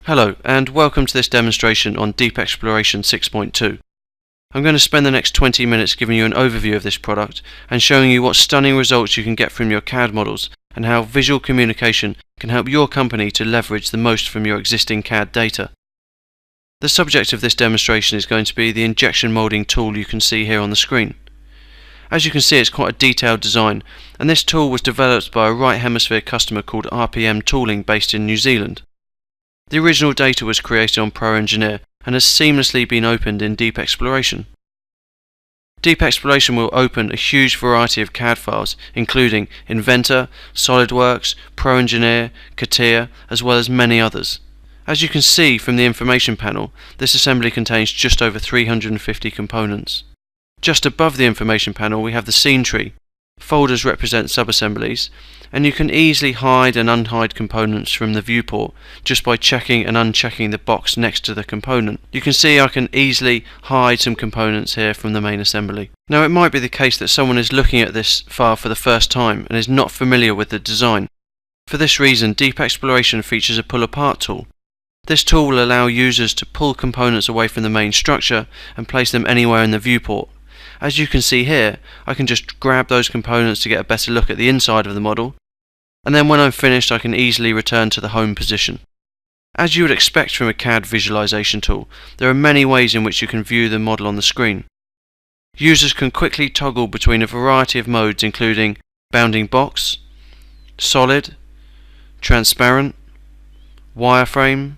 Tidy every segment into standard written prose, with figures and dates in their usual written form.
Hello and welcome to this demonstration on Deep Exploration 6.2. I'm going to spend the next 20 minutes giving you an overview of this product and showing you what stunning results you can get from your CAD models and how visual communication can help your company to leverage the most from your existing CAD data. The subject of this demonstration is going to be the injection molding tool you can see here on the screen. As you can see, it's quite a detailed design, and this tool was developed by a right hemisphere customer called RPM Tooling based in New Zealand. The original data was created on Pro Engineer and has seamlessly been opened in Deep Exploration. Deep Exploration will open a huge variety of CAD files, including Inventor, SolidWorks, Pro Engineer, CATIA, as well as many others. As you can see from the information panel, this assembly contains just over 350 components. Just above the information panel we have the scene tree. Folders represent subassemblies, and you can easily hide and unhide components from the viewport just by checking and unchecking the box next to the component. You can see I can easily hide some components here from the main assembly. Now it might be the case that someone is looking at this file for the first time and is not familiar with the design. For this reason, Deep Exploration features a pull apart tool. This tool will allow users to pull components away from the main structure and place them anywhere in the viewport. As you can see here, I can just grab those components to get a better look at the inside of the model, and then when I'm finished I can easily return to the home position. As you would expect from a CAD visualization tool, there are many ways in which you can view the model on the screen. Users can quickly toggle between a variety of modes including bounding box, solid, transparent, wireframe,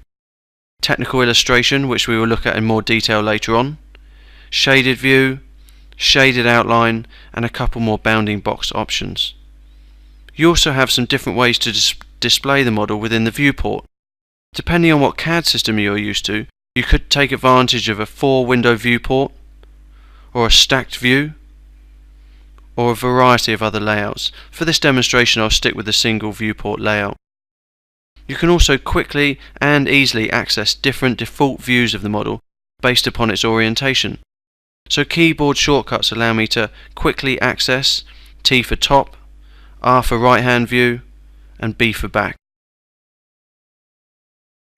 technical illustration, which we will look at in more detail later on, shaded view, shaded outline, and a couple more bounding box options. You also have some different ways to display the model within the viewport. Depending on what CAD system you're used to, you could take advantage of a 4-window viewport, or a stacked view, or a variety of other layouts. For this demonstration I'll stick with the single viewport layout. You can also quickly and easily access different default views of the model based upon its orientation. So keyboard shortcuts allow me to quickly access T for top, R for right hand view, and B for back.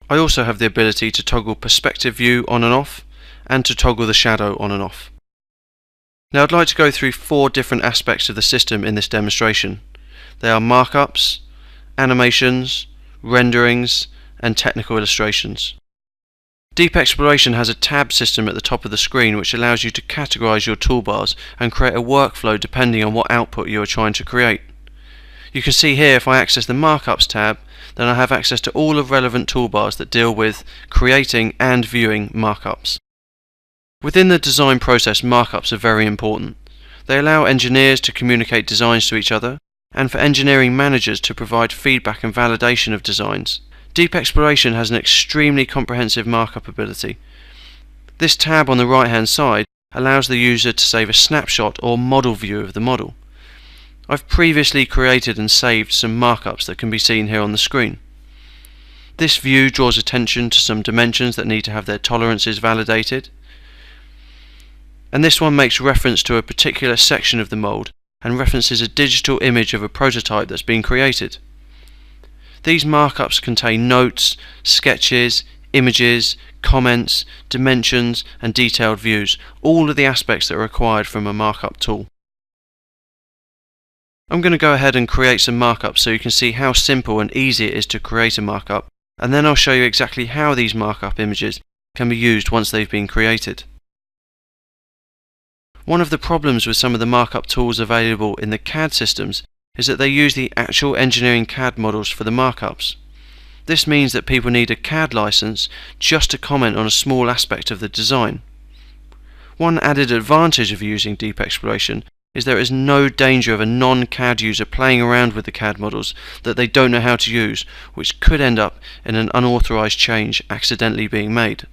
I also have the ability to toggle perspective view on and off, and to toggle the shadow on and off. Now I'd like to go through 4 different aspects of the system in this demonstration. They are markups, animations, renderings, and technical illustrations. Deep Exploration has a tab system at the top of the screen which allows you to categorize your toolbars and create a workflow depending on what output you are trying to create. You can see here if I access the Markups tab, then I have access to all of relevant toolbars that deal with creating and viewing markups. Within the design process, markups are very important. They allow engineers to communicate designs to each other, and for engineering managers to provide feedback and validation of designs. Deep Exploration has an extremely comprehensive markup ability. This tab on the right hand side allows the user to save a snapshot or model view of the model. I've previously created and saved some markups that can be seen here on the screen. This view draws attention to some dimensions that need to have their tolerances validated, and this one makes reference to a particular section of the mold and references a digital image of a prototype that's been created. These markups contain notes, sketches, images, comments, dimensions, and detailed views, all of the aspects that are required from a markup tool. I'm going to go ahead and create some markups so you can see how simple and easy it is to create a markup, and then I'll show you exactly how these markup images can be used once they've been created. One of the problems with some of the markup tools available in the CAD systems is that they use the actual engineering CAD models for the markups. This means that people need a CAD license just to comment on a small aspect of the design. One added advantage of using Deep Exploration is there is no danger of a non-CAD user playing around with the CAD models that they don't know how to use, which could end up in an unauthorized change accidentally being made.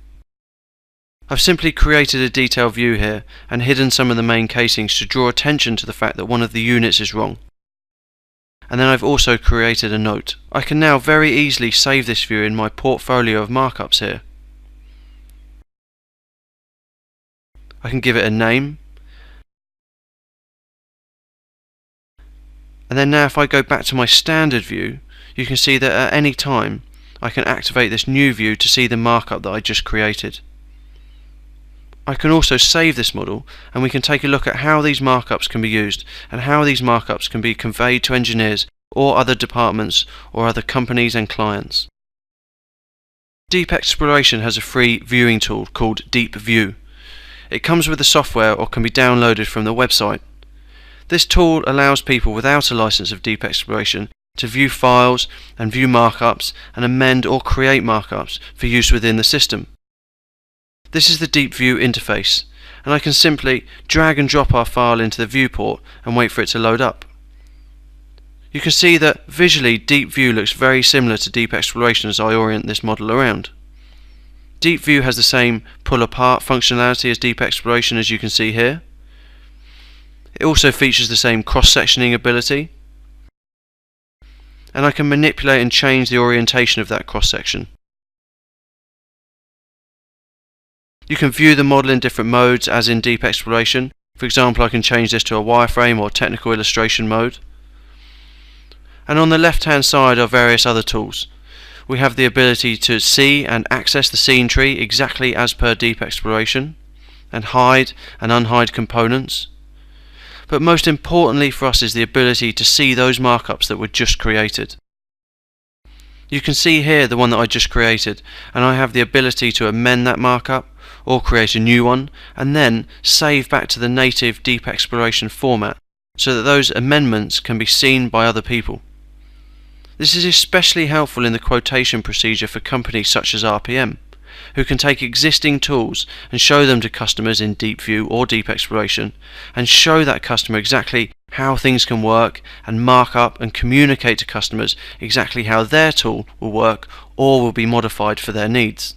I've simply created a detail view here and hidden some of the main casings to draw attention to the fact that one of the units is wrong. And then I've also created a note. I can now very easily save this view in my portfolio of markups here. I can give it a name, and then now if I go back to my standard view, you can see that at any time I can activate this new view to see the markup that I just created. I can also save this model, and we can take a look at how these markups can be used and how these markups can be conveyed to engineers or other departments or other companies and clients. Deep Exploration has a free viewing tool called Deep View. It comes with the software or can be downloaded from the website. This tool allows people without a license of Deep Exploration to view files and view markups and amend or create markups for use within the system. This is the Deep View interface, and I can simply drag and drop our file into the viewport and wait for it to load up. You can see that visually Deep View looks very similar to Deep Exploration as I orient this model around. Deep View has the same pull apart functionality as Deep Exploration, as you can see here. It also features the same cross-sectioning ability, and I can manipulate and change the orientation of that cross-section. You can view the model in different modes as in Deep Exploration. For example, I can change this to a wireframe or technical illustration mode. And on the left hand side are various other tools. We have the ability to see and access the scene tree exactly as per Deep Exploration, and hide and unhide components. But most importantly for us is the ability to see those markups that were just created. You can see here the one that I just created, and I have the ability to amend that markup or create a new one and then save back to the native Deep Exploration format so that those amendments can be seen by other people. This is especially helpful in the quotation procedure for companies such as RPM, who can take existing tools and show them to customers in Deep View or Deep Exploration and show that customer exactly how things can work and mark up and communicate to customers exactly how their tool will work or will be modified for their needs.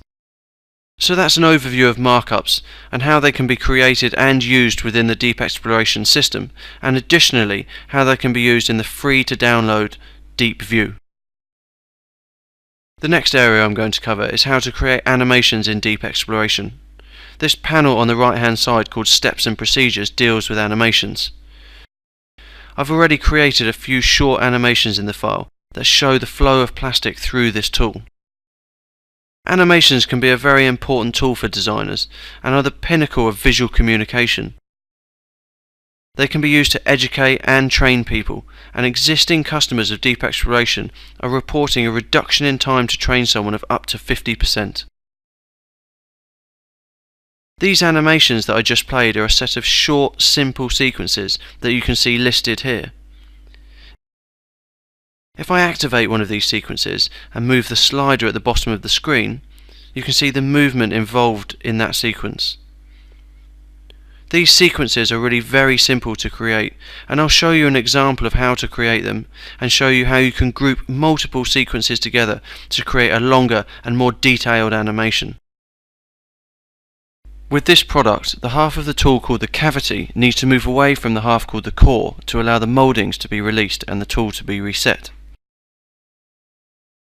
So that's an overview of markups and how they can be created and used within the Deep Exploration system, and additionally how they can be used in the free to download Deep View. The next area I'm going to cover is how to create animations in Deep Exploration. This panel on the right hand side called Steps and Procedures deals with animations. I've already created a few short animations in the file that show the flow of plastic through this tool. Animations can be a very important tool for designers and are the pinnacle of visual communication. They can be used to educate and train people, and existing customers of Deep Exploration are reporting a reduction in time to train someone of up to 50%. These animations that I just played are a set of short, simple sequences that you can see listed here. If I activate one of these sequences and move the slider at the bottom of the screen, you can see the movement involved in that sequence. These sequences are really very simple to create, and I'll show you an example of how to create them and show you how you can group multiple sequences together to create a longer and more detailed animation. With this product, the half of the tool called the cavity needs to move away from the half called the core to allow the mouldings to be released and the tool to be reset.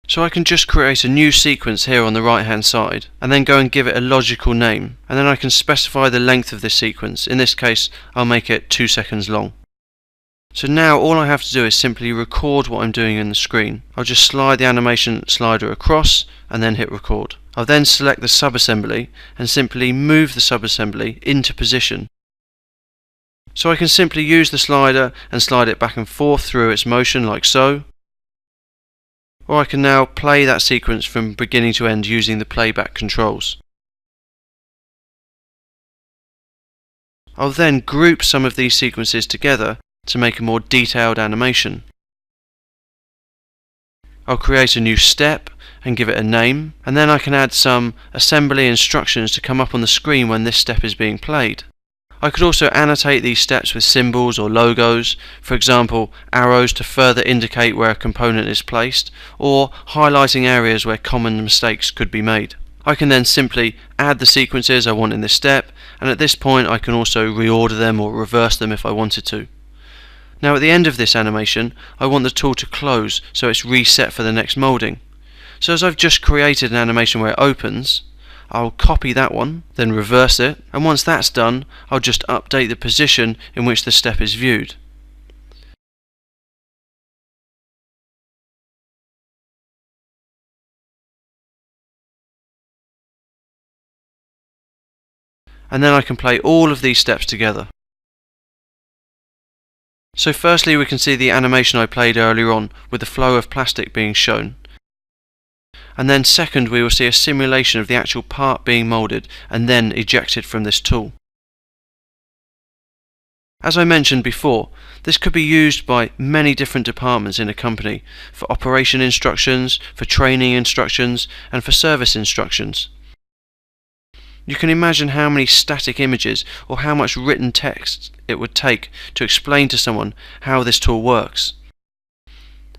So I can just create a new sequence here on the right hand side and then go and give it a logical name, and then I can specify the length of this sequence. In this case I'll make it 2 seconds long. So now all I have to do is simply record what I'm doing in the screen. I'll just slide the animation slider across and then hit record. I'll then select the subassembly and simply move the subassembly into position. So I can simply use the slider and slide it back and forth through its motion like so. Or I can now play that sequence from beginning to end using the playback controls. I'll then group some of these sequences together to make a more detailed animation. I'll create a new step and give it a name, and then I can add some assembly instructions to come up on the screen when this step is being played. I could also annotate these steps with symbols or logos, for example arrows to further indicate where a component is placed, or highlighting areas where common mistakes could be made. I can then simply add the sequences I want in this step, and at this point I can also reorder them or reverse them if I wanted to. Now at the end of this animation I want the tool to close so it's reset for the next moulding. So as I've just created an animation where it opens, I'll copy that one, then reverse it, and once that's done, I'll just update the position in which the step is viewed. and then I can play all of these steps together. So firstly we can see the animation I played earlier on with the flow of plastic being shown. And then second we will see a simulation of the actual part being moulded and then ejected from this tool. As I mentioned before, this could be used by many different departments in a company for operation instructions, for training instructions, and for service instructions. You can imagine how many static images or how much written text it would take to explain to someone how this tool works.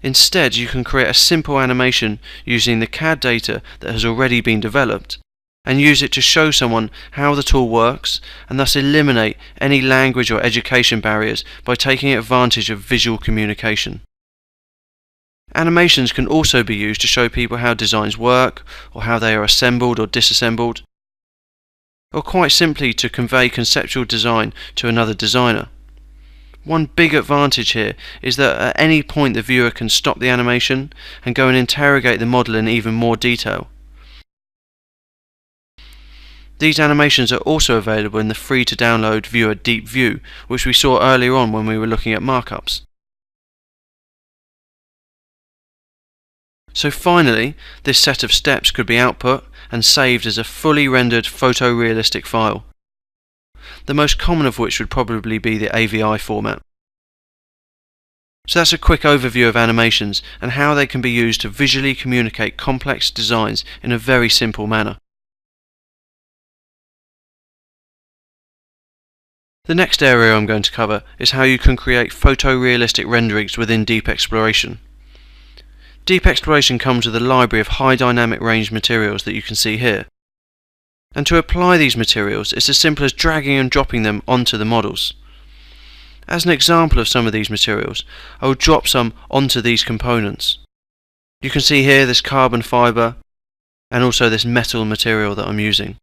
Instead, you can create a simple animation using the CAD data that has already been developed and use it to show someone how the tool works and thus eliminate any language or education barriers by taking advantage of visual communication. Animations can also be used to show people how designs work or how they are assembled or disassembled, or quite simply to convey conceptual design to another designer. One big advantage here is that at any point the viewer can stop the animation and go and interrogate the model in even more detail. These animations are also available in the free to download viewer Deep View, which we saw earlier on when we were looking at markups. So finally, this set of steps could be output and saved as a fully rendered photorealistic file, the most common of which would probably be the AVI format. So that's a quick overview of animations and how they can be used to visually communicate complex designs in a very simple manner. The next area I'm going to cover is how you can create photorealistic renderings within Deep Exploration. Deep Exploration comes with a library of high dynamic range materials that you can see here. And to apply these materials, it's as simple as dragging and dropping them onto the models. As an example of some of these materials, I will drop some onto these components. You can see here this carbon fibre and also this metal material that I'm using.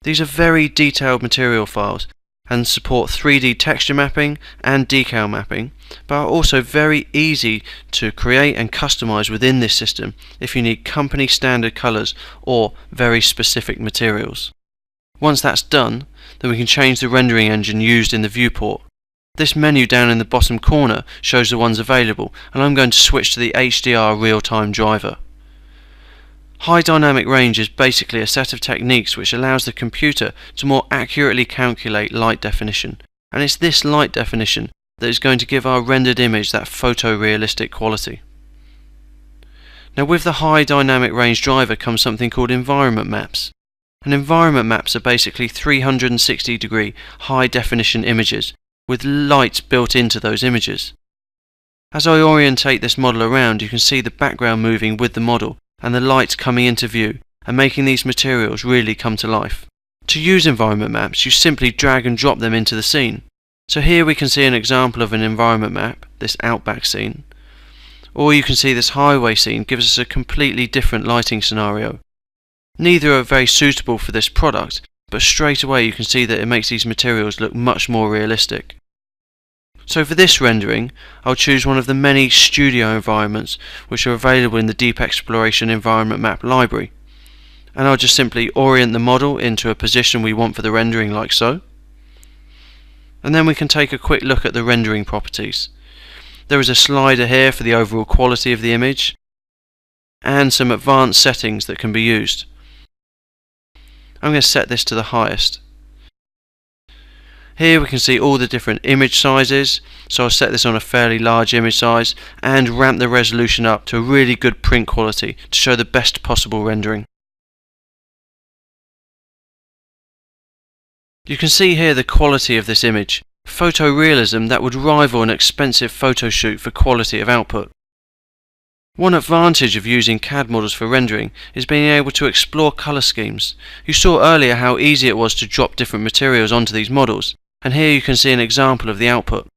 These are very detailed material files and support 3D texture mapping and decal mapping, but are also very easy to create and customize within this system if you need company standard colors or very specific materials. Once that's done, then we can change the rendering engine used in the viewport. This menu down in the bottom corner shows the ones available, and I'm going to switch to the HDR real-time driver. High dynamic range is basically a set of techniques which allows the computer to more accurately calculate light definition, and it's this light definition that is going to give our rendered image that photorealistic quality. Now with the high dynamic range driver comes something called environment maps. And environment maps are basically 360-degree high definition images with light built into those images. As I orientate this model around, you can see the background moving with the model and the light coming into view and making these materials really come to life. To use environment maps, you simply drag and drop them into the scene. So here we can see an example of an environment map, this outback scene. Or you can see this highway scene gives us a completely different lighting scenario. Neither are very suitable for this product, but straight away you can see that it makes these materials look much more realistic. So for this rendering, I'll choose one of the many studio environments which are available in the Deep Exploration Environment Map library. And I'll just simply orient the model into a position we want for the rendering like so. And then we can take a quick look at the rendering properties. There is a slider here for the overall quality of the image and some advanced settings that can be used. I'm going to set this to the highest. Here we can see all the different image sizes, so I'll set this on a fairly large image size and ramp the resolution up to a really good print quality to show the best possible rendering. You can see here the quality of this image, photorealism that would rival an expensive photo shoot for quality of output. One advantage of using CAD models for rendering is being able to explore colour schemes. You saw earlier how easy it was to drop different materials onto these models, and here you can see an example of the output.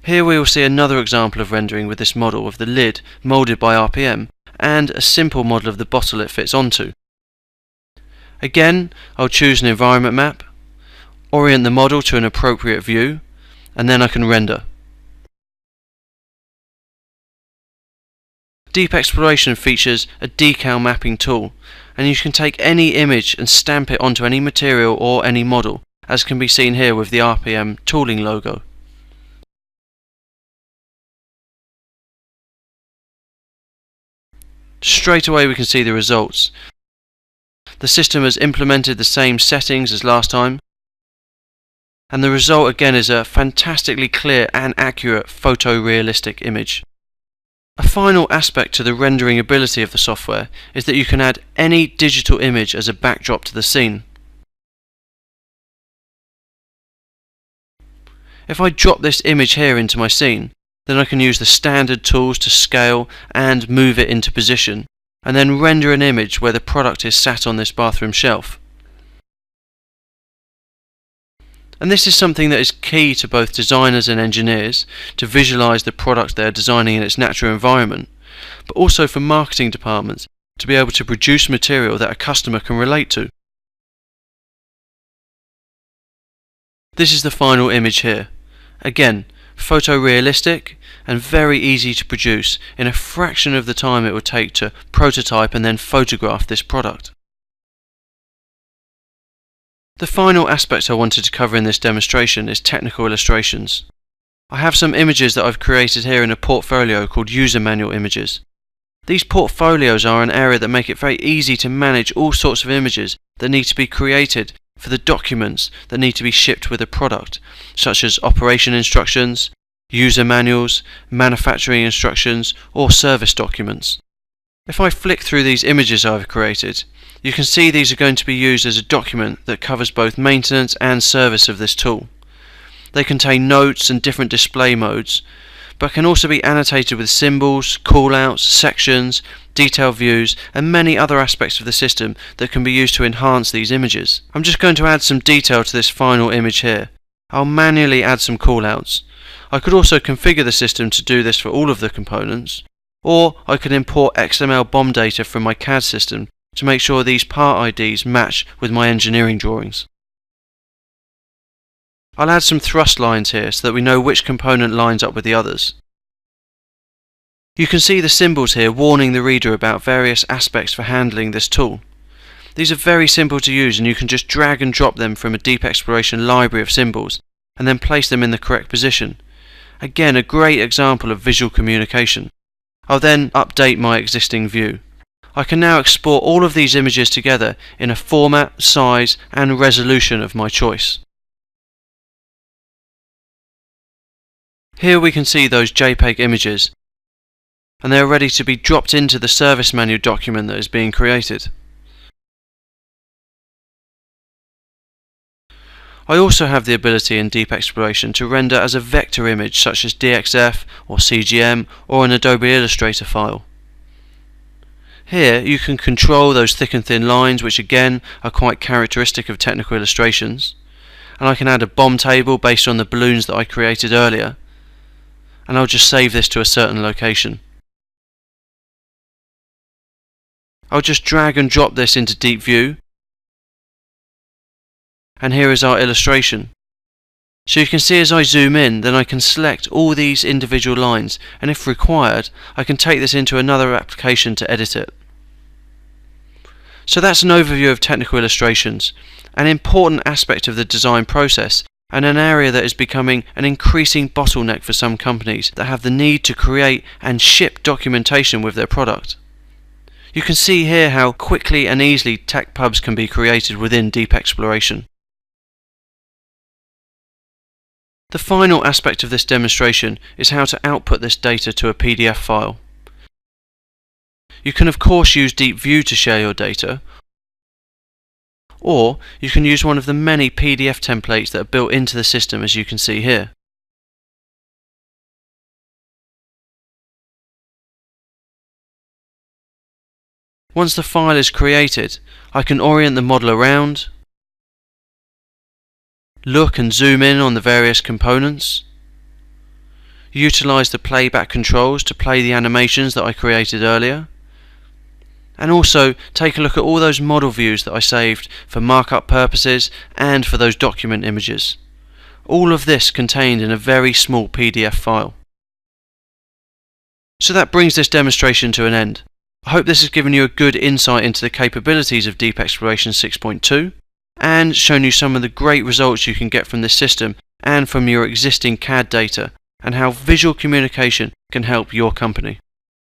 Here we will see another example of rendering with this model of the lid moulded by RPM and a simple model of the bottle it fits onto. Again, I'll choose an environment map, orient the model to an appropriate view, and then I can render. Deep Exploration features a decal mapping tool, and you can take any image and stamp it onto any material or any model, as can be seen here with the RPM tooling logo. Straight away we can see the results. The system has implemented the same settings as last time, and the result again is a fantastically clear and accurate photorealistic image. A final aspect to the rendering ability of the software is that you can add any digital image as a backdrop to the scene. If I drop this image here into my scene, then I can use the standard tools to scale and move it into position, and then render an image where the product is sat on this bathroom shelf. And this is something that is key to both designers and engineers to visualize the product they're designing in its natural environment, but also for marketing departments to be able to produce material that a customer can relate to. This is the final image here. Again, photorealistic and very easy to produce in a fraction of the time it would take to prototype and then photograph this product. The final aspect I wanted to cover in this demonstration is technical illustrations. I have some images that I've created here in a portfolio called user manual images. These portfolios are an area that make it very easy to manage all sorts of images that need to be created for the documents that need to be shipped with a product, such as operation instructions, user manuals, manufacturing instructions, or service documents. If I flick through these images I've created, you can see these are going to be used as a document that covers both maintenance and service of this tool. They contain notes and different display modes, but can also be annotated with symbols, callouts, sections, detail views, and many other aspects of the system that can be used to enhance these images. I'm just going to add some detail to this final image here. I'll manually add some callouts. I could also configure the system to do this for all of the components, or I could import XML BOM data from my CAD system to make sure these part IDs match with my engineering drawings. I'll add some thrust lines here so that we know which component lines up with the others. You can see the symbols here warning the reader about various aspects for handling this tool. These are very simple to use, and you can just drag and drop them from a Deep Exploration library of symbols and then place them in the correct position. Again, a great example of visual communication. I'll then update my existing view. I can now export all of these images together in a format, size, and resolution of my choice. Here we can see those JPEG images, and they are ready to be dropped into the service manual document that is being created. I also have the ability in Deep Exploration to render as a vector image such as DXF or CGM or an Adobe Illustrator file. Here you can control those thick and thin lines, which again are quite characteristic of technical illustrations, and I can add a BOM table based on the balloons that I created earlier, and I'll just save this to a certain location. I'll just drag and drop this into Deep View, and here is our illustration. So you can see as I zoom in, then I can select all these individual lines, and if required I can take this into another application to edit it. So that's an overview of technical illustrations, an important aspect of the design process, and an area that is becoming an increasing bottleneck for some companies that have the need to create and ship documentation with their product. You can see here how quickly and easily TechPubs can be created within Deep Exploration. The final aspect of this demonstration is how to output this data to a PDF file. You can of course use Deep View to share your data, or you can use one of the many PDF templates that are built into the system, as you can see here. Once the file is created, I can orient the model around, look and zoom in on the various components, utilize the playback controls to play the animations that I created earlier, and also take a look at all those model views that I saved for markup purposes and for those document images. All of this contained in a very small PDF file. So that brings this demonstration to an end. I hope this has given you a good insight into the capabilities of Deep Exploration 6.2 and shown you some of the great results you can get from this system and from your existing CAD data, and how visual communication can help your company.